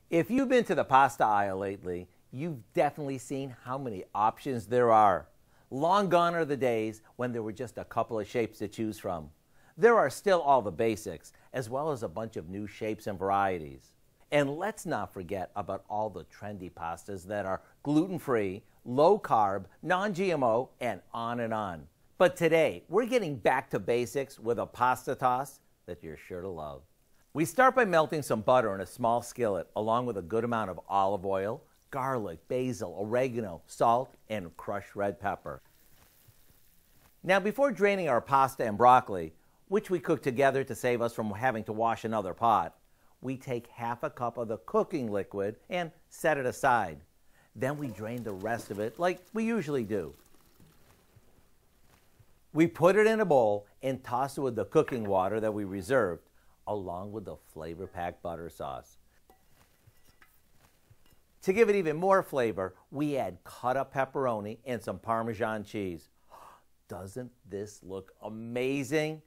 If you've been to the pasta aisle lately, you've definitely seen how many options there are. Long gone are the days when there were just a couple of shapes to choose from. There are still all the basics, as well as a bunch of new shapes and varieties. And let's not forget about all the trendy pastas that are gluten-free, low-carb, non-GMO, and on and on. But today, we're getting back to basics with a pasta toss that you're sure to love. We start by melting some butter in a small skillet, along with a good amount of olive oil, garlic, basil, oregano, salt, and crushed red pepper. Now, before draining our pasta and broccoli, which we cook together to save us from having to wash another pot, we take half a cup of the cooking liquid and set it aside. Then we drain the rest of it like we usually do. We put it in a bowl and toss it with the cooking water that we reserved, along with the flavor-packed butter sauce. To give it even more flavor, we add cut-up pepperoni and some Parmesan cheese. Doesn't this look amazing?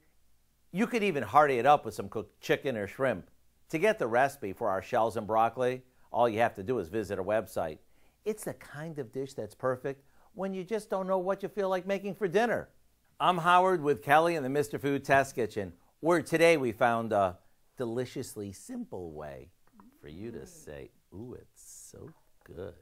You could even hearty it up with some cooked chicken or shrimp. To get the recipe for our shells and broccoli, all you have to do is visit our website. It's the kind of dish that's perfect when you just don't know what you feel like making for dinner. I'm Howard with Kelly in the Mr. Food Test Kitchen, where today we found a deliciously simple way for you to say, ooh, it's so good.